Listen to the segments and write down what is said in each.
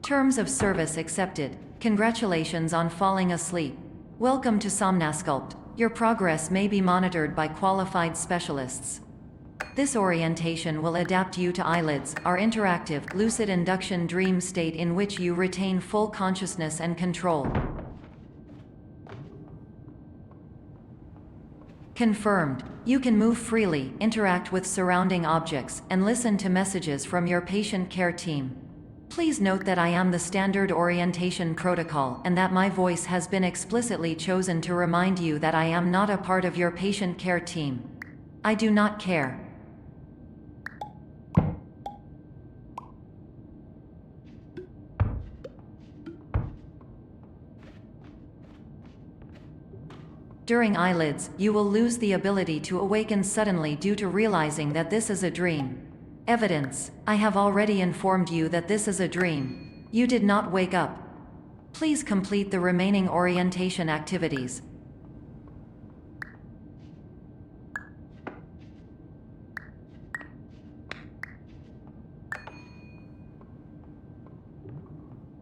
Terms of service accepted. Congratulations on falling asleep. Welcome to Somnasculpt. Your progress may be monitored by qualified specialists. This orientation will adapt you to eyelids, our interactive, lucid induction dream state in which you retain full consciousness and control. Confirmed. You can move freely, interact with surrounding objects, and listen to messages from your patient care team. Please note that I am the standard orientation protocol and that my voice has been explicitly chosen to remind you that I am not a part of your patient care team. I do not care. During eyelids, you will lose the ability to awaken suddenly due to realizing that this is a dream. Evidence: I have already informed you that this is a dream. You did not wake up. Please complete the remaining orientation activities.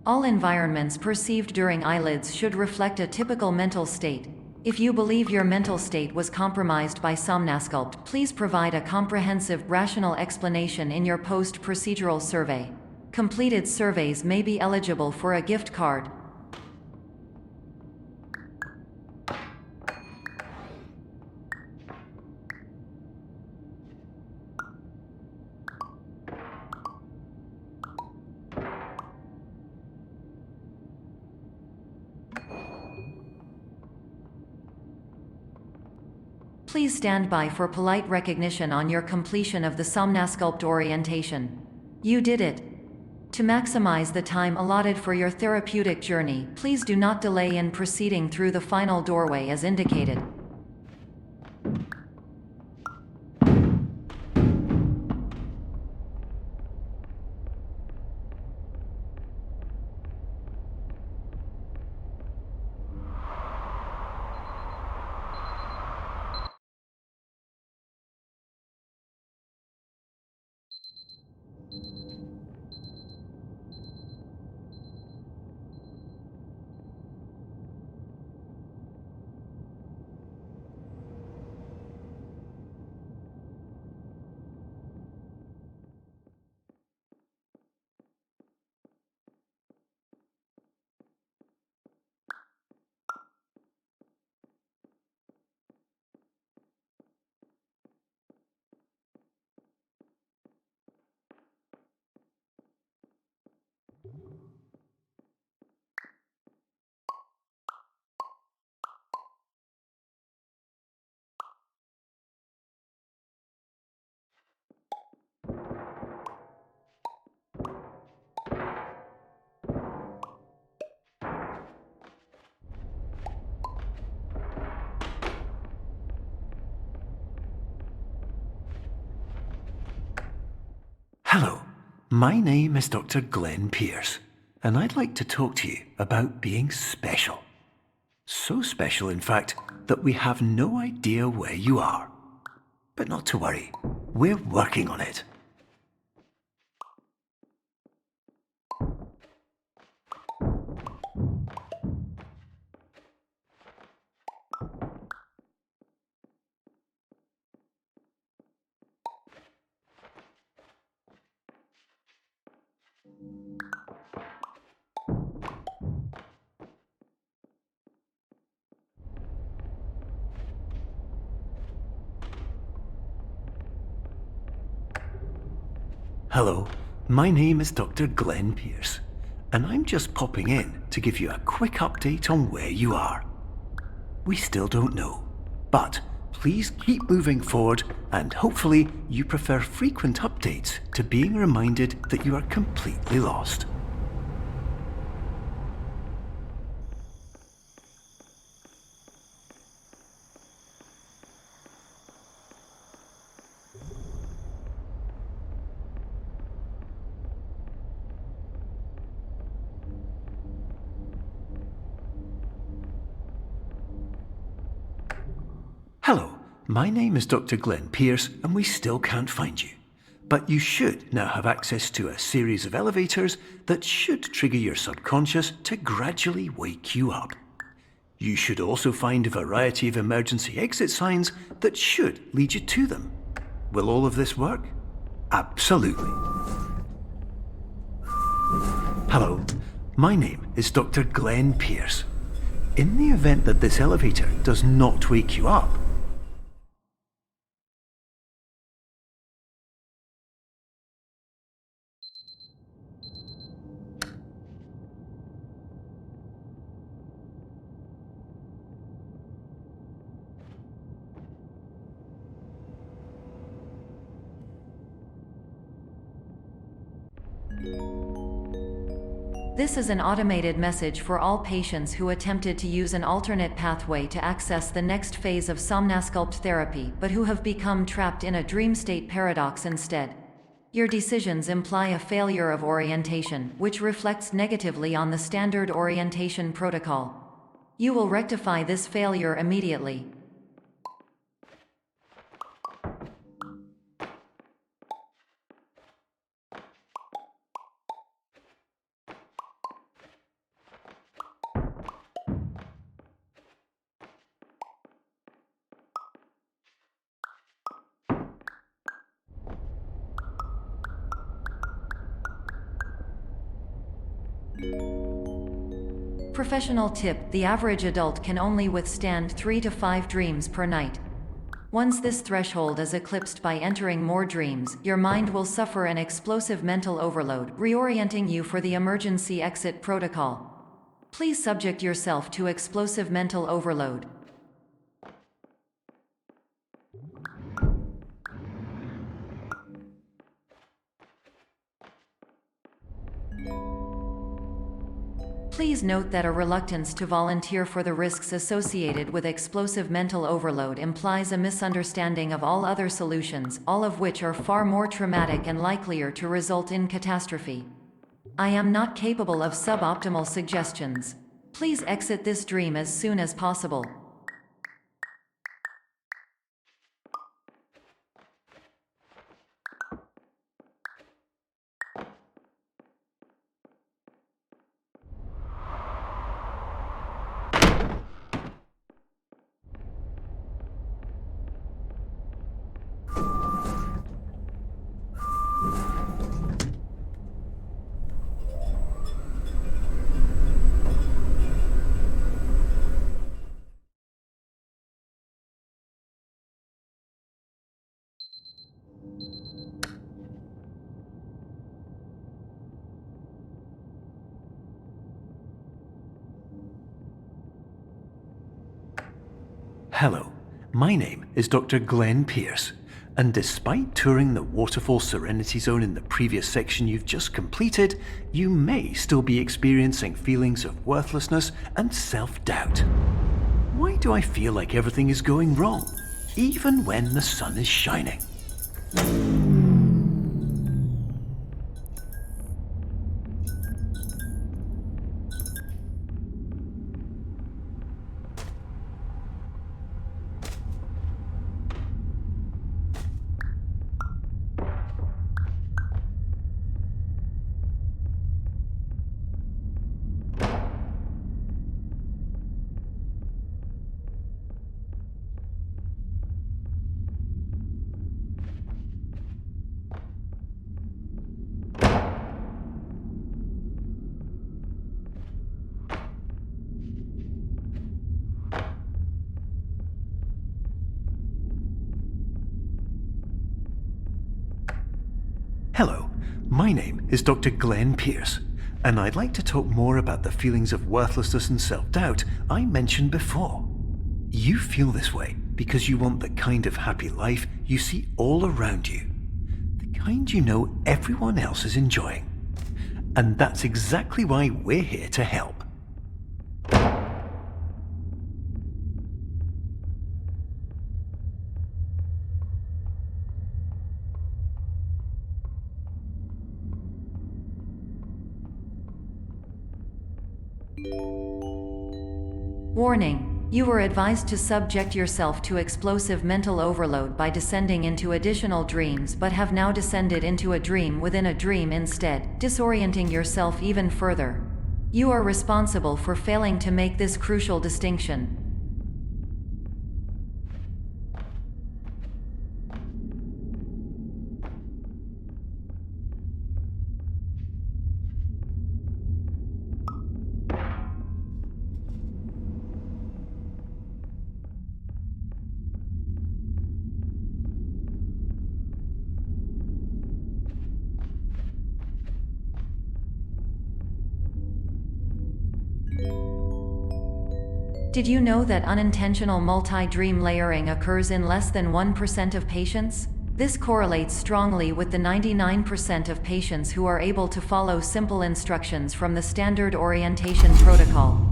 All environments perceived during eyelids should reflect a typical mental state. If you believe your mental state was compromised by Somnasculpt, please provide a comprehensive, rational explanation in your post-procedural survey. Completed surveys may be eligible for a gift card. Please stand by for polite recognition on your completion of the Somnasculpt orientation. You did it. To maximize the time allotted for your therapeutic journey, please do not delay in proceeding through the final doorway as indicated. Hello, my name is Dr. Glenn Pierce, and I'd like to talk to you about being special. So special, in fact, that we have no idea where you are. But not to worry, we're working on it. Hello, my name is Dr. Glenn Pierce, and I'm just popping in to give you a quick update on where you are. We still don't know, but please keep moving forward, and hopefully you prefer frequent updates to being reminded that you are completely lost. Hello, my name is Dr. Glenn Pierce, and we still can't find you. But you should now have access to a series of elevators that should trigger your subconscious to gradually wake you up. You should also find a variety of emergency exit signs that should lead you to them. Will all of this work? Absolutely. Hello, my name is Dr. Glenn Pierce. In the event that this elevator does not wake you up, This is an automated message for all patients who attempted to use an alternate pathway to access the next phase of somnasculpt therapy but who have become trapped in a dream state paradox instead. Your decisions imply a failure of orientation, which reflects negatively on the standard orientation protocol. You will rectify this failure immediately. Professional tip: the average adult can only withstand 3 to 5 dreams per night. Once this threshold is eclipsed by entering more dreams, your mind will suffer an explosive mental overload, reorienting you for the emergency exit protocol. Please subject yourself to explosive mental overload. Please note that a reluctance to volunteer for the risks associated with explosive mental overload implies a misunderstanding of all other solutions, all of which are far more traumatic and likelier to result in catastrophe. I am not capable of suboptimal suggestions. Please exit this dream as soon as possible. hello, my name is Dr. Glenn Pierce, and despite touring the Waterfall Serenity Zone in the previous section you've just completed, you may still be experiencing feelings of worthlessness and self-doubt. Why do I feel like everything is going wrong, even when the sun is shining? Hello, my name is Dr. Glenn Pierce, and I'd like to talk more about the feelings of worthlessness and self-doubt I mentioned before. You feel this way because you want the kind of happy life you see all around you, the kind you know everyone else is enjoying. And that's exactly why we're here to help. Warning: You were advised to subject yourself to explosive mental overload by descending into additional dreams, but have now descended into a dream within a dream instead, disorienting yourself even further. You are responsible for failing to make this crucial distinction. Did you know that unintentional multi-dream layering occurs in less than 1% of patients? This correlates strongly with the 99% of patients who are able to follow simple instructions from the standard orientation protocol.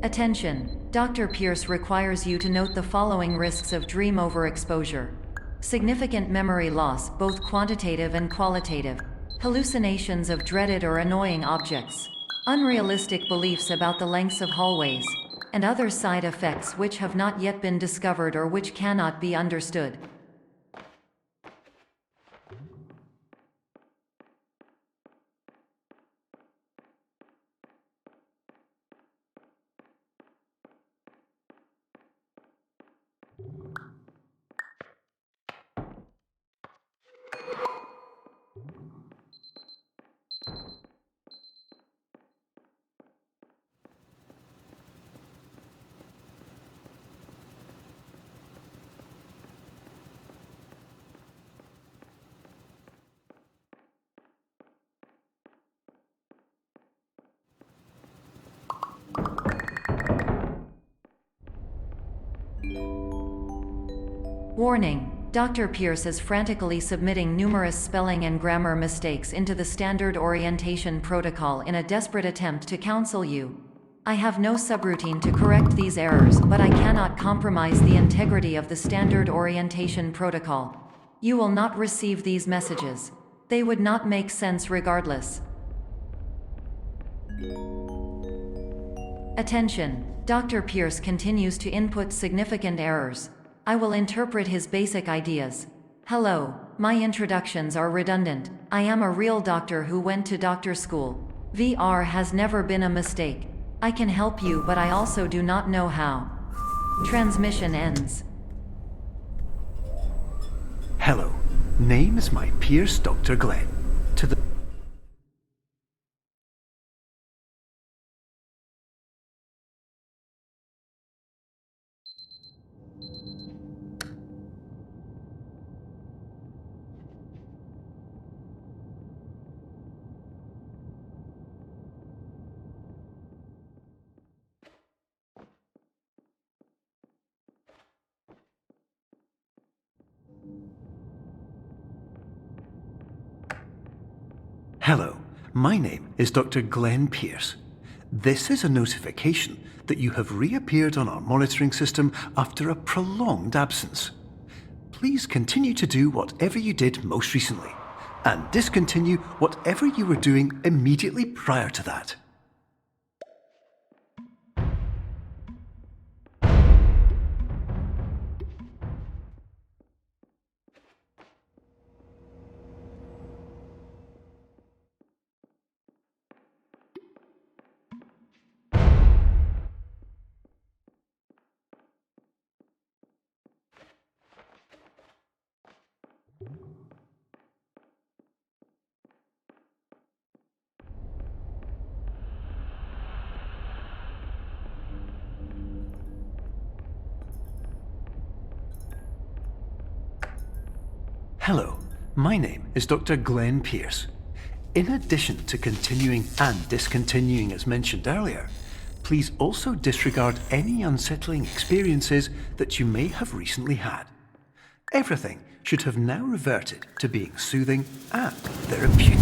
Attention! Dr. Pierce requires you to note the following risks of dream overexposure. Significant memory loss, both quantitative and qualitative. Hallucinations of dreaded or annoying objects. Unrealistic beliefs about the lengths of hallways. And other side effects which have not yet been discovered or which cannot be understood. Warning! Dr. Pierce is frantically submitting numerous spelling and grammar mistakes into the standard orientation protocol in a desperate attempt to counsel you. I have no subroutine to correct these errors, but I cannot compromise the integrity of the standard orientation protocol. You will not receive these messages. They would not make sense regardless. Attention! Dr. Pierce continues to input significant errors. I will interpret his basic ideas. Hello, my introductions are redundant. I am a real doctor who went to doctor school. VR has never been a mistake. I can help you, but I also do not know how. Transmission ends. Hello, name is my Pierce Dr. Glenn. To the Hello, my name is Dr. Glenn Pierce. This is a notification that you have reappeared on our monitoring system after a prolonged absence. Please continue to do whatever you did most recently, and discontinue whatever you were doing immediately prior to that. Hello, my name is Dr. Glenn Pierce. In addition to continuing and discontinuing as mentioned earlier, please also disregard any unsettling experiences that you may have recently had. Everything should have now reverted to being soothing and therapeutic.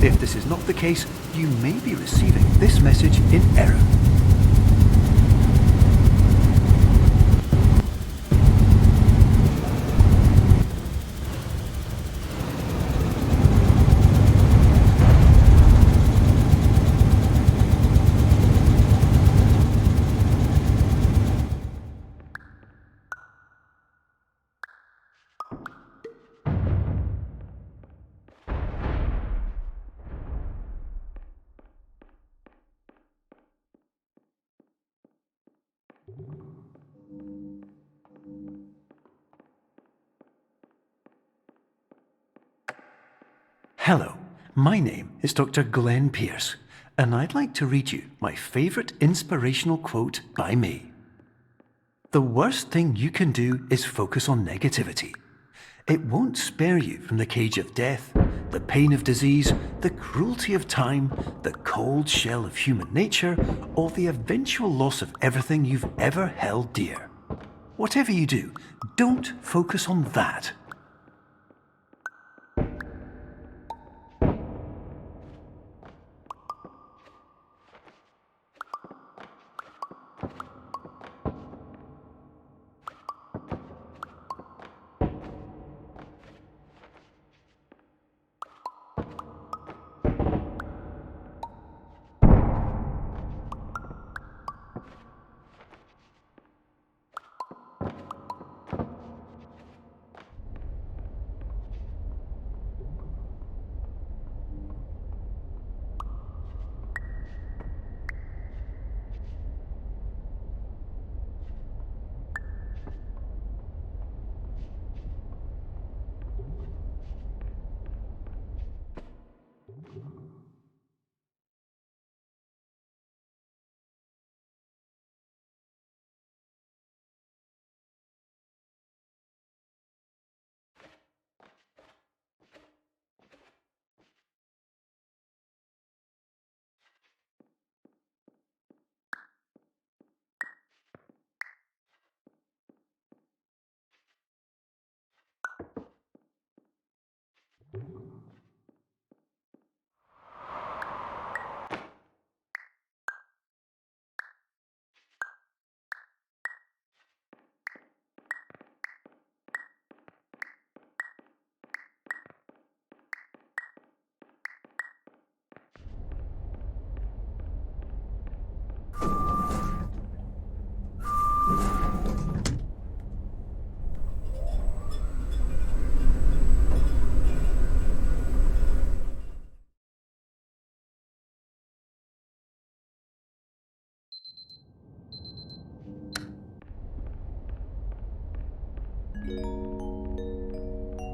If this is not the case, you may be receiving this message in error. Hello, my name is Dr. Glenn Pierce, and I'd like to read you my favourite inspirational quote by me. The worst thing you can do is focus on negativity. It won't spare you from the cage of death, the pain of disease, the cruelty of time, the cold shell of human nature, or the eventual loss of everything you've ever held dear. Whatever you do, don't focus on that.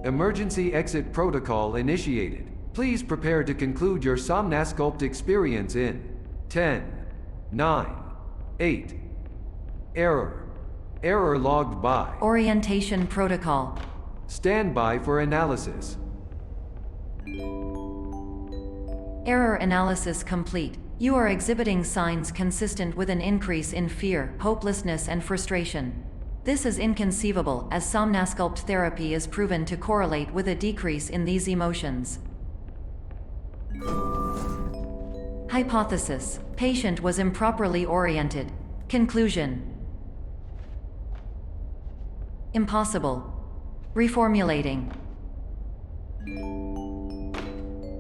Emergency exit protocol initiated. Please prepare to conclude your Somnasculpt experience in 10, 9, 8. Error. Error logged by. Orientation protocol. Stand by for analysis. Error analysis complete. You are exhibiting signs consistent with an increase in fear, hopelessness, and frustration. This is inconceivable, as Somnasculpt therapy is proven to correlate with a decrease in these emotions. Hypothesis: patient was improperly oriented. Conclusion: impossible. Reformulating.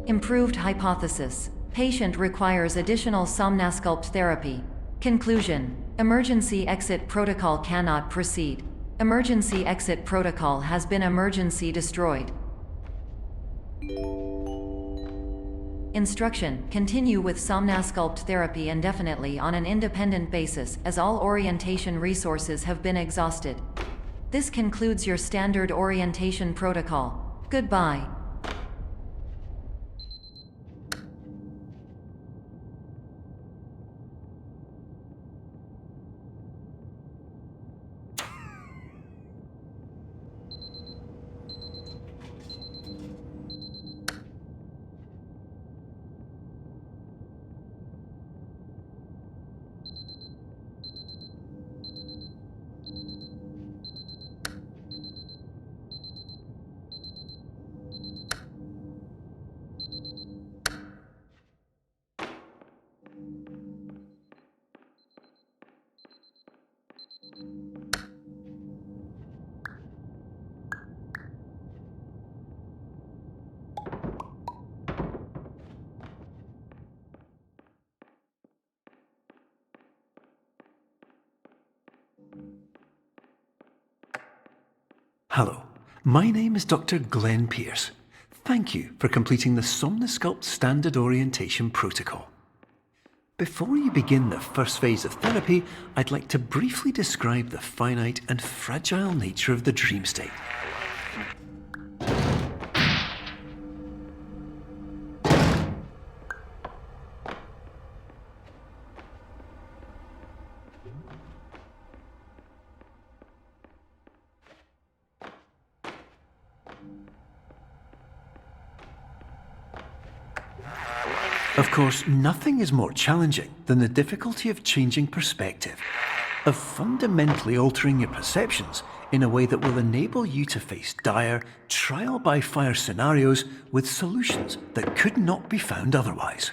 Improved hypothesis: patient requires additional Somnasculpt therapy. Conclusion: emergency exit protocol cannot proceed. Emergency exit protocol has been emergency destroyed. Instruction: continue with Somnasculpt therapy indefinitely on an independent basis, as all orientation resources have been exhausted. This concludes your standard orientation protocol. Goodbye. Hello, my name is Dr. Glenn Pierce. Thank you for completing the Somnosculpt Standard Orientation Protocol. Before you begin the first phase of therapy, I'd like to briefly describe the finite and fragile nature of the dream state. Of course, nothing is more challenging than the difficulty of changing perspective, of fundamentally altering your perceptions in a way that will enable you to face dire, trial-by-fire scenarios with solutions that could not be found otherwise.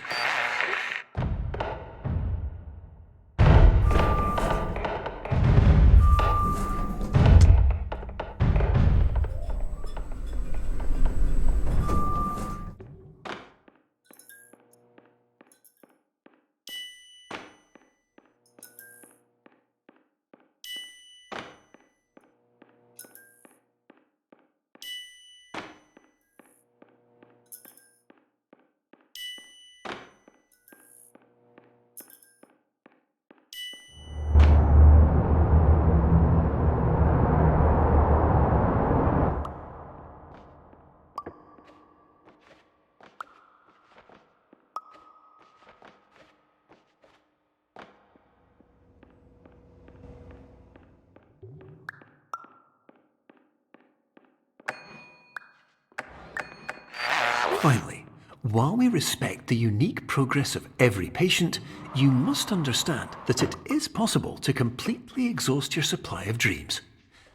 Finally, while we respect the unique progress of every patient, you must understand that it is possible to completely exhaust your supply of dreams,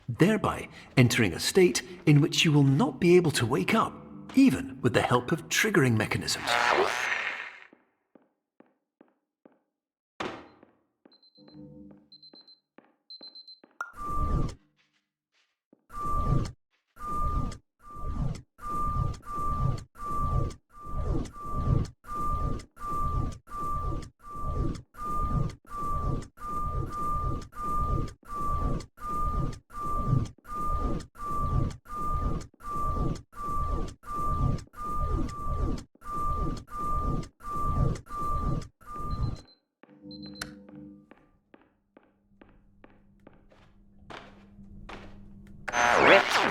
thereby entering a state in which you will not be able to wake up, even with the help of triggering mechanisms.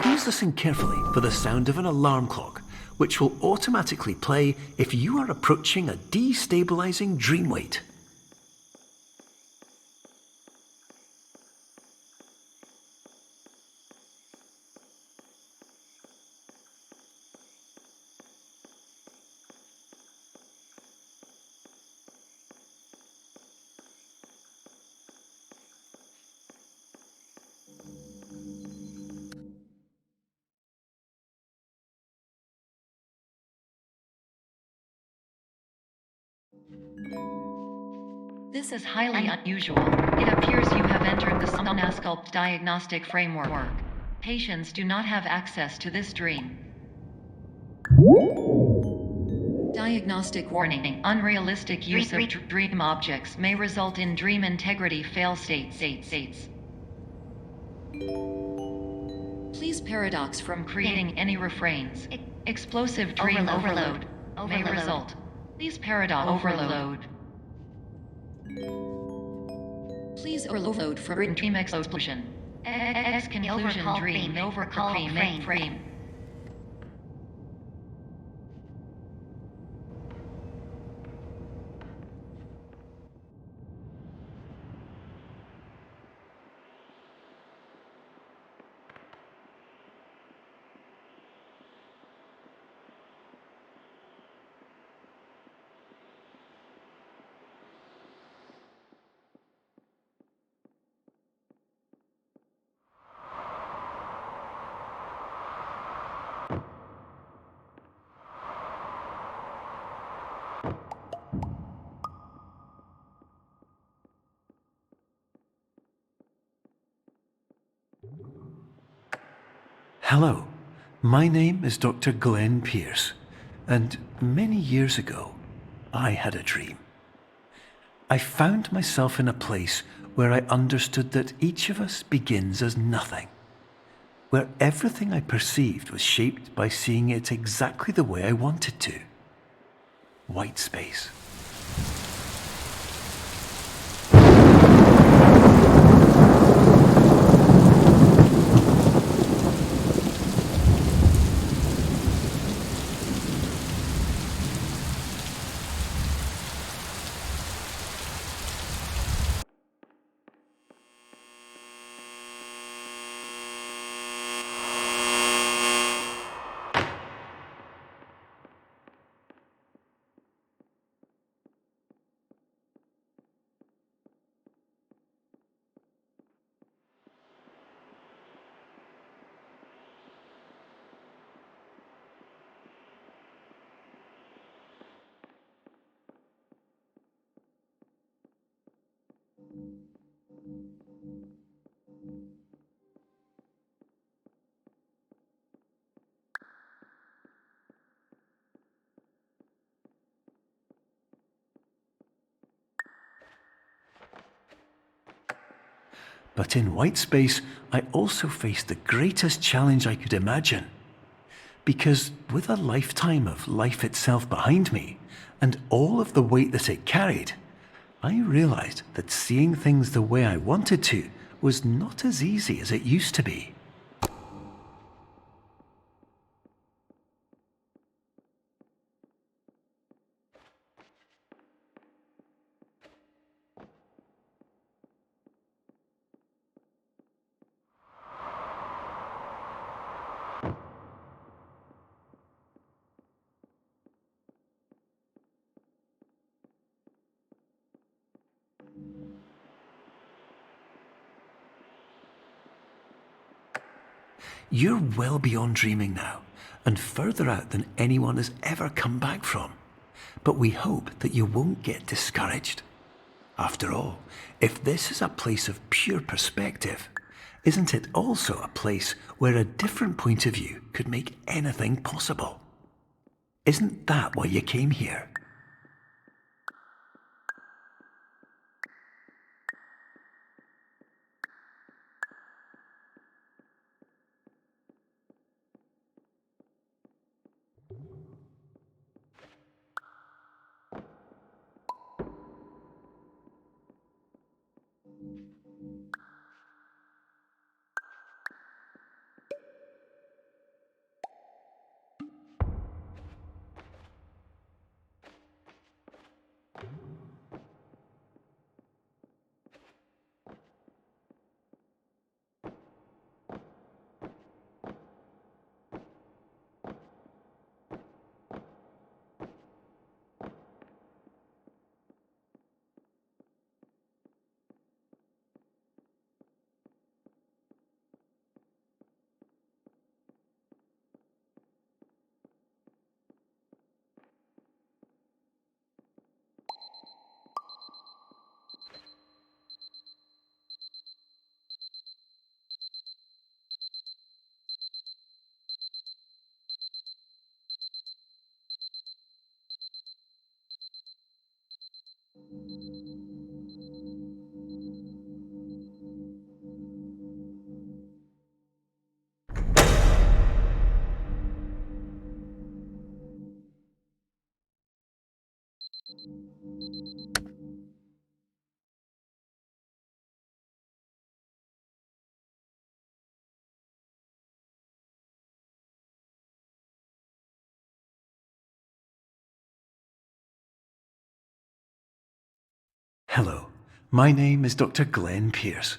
Please listen carefully for the sound of an alarm clock, which will automatically play if you are approaching a destabilizing dream weight. This is highly unusual. It appears you have entered the Somnosculpt diagnostic framework. Patients do not have access to this dream. Diagnostic warning. Unrealistic use of dream objects may result in dream integrity fail states. Please paradox from creating any refrains. Explosive dream overload may result. Please paradox overload. Please overload for dream explosion. Conclusion dream overcall frame. Hello, my name is Dr. Glenn Pierce, and many years ago, I had a dream. I found myself in a place where I understood that each of us begins as nothing, where everything I perceived was shaped by seeing it exactly the way I wanted to. White space. But in white space, I also faced the greatest challenge I could imagine. Because with a lifetime of life itself behind me, and all of the weight that it carried, I realized that seeing things the way I wanted to was not as easy as it used to be. You're well beyond dreaming now, and further out than anyone has ever come back from. But we hope that you won't get discouraged. After all, if this is a place of pure perspective, isn't it also a place where a different point of view could make anything possible? Isn't that why you came here? Hello, my name is Dr. Glenn Pierce,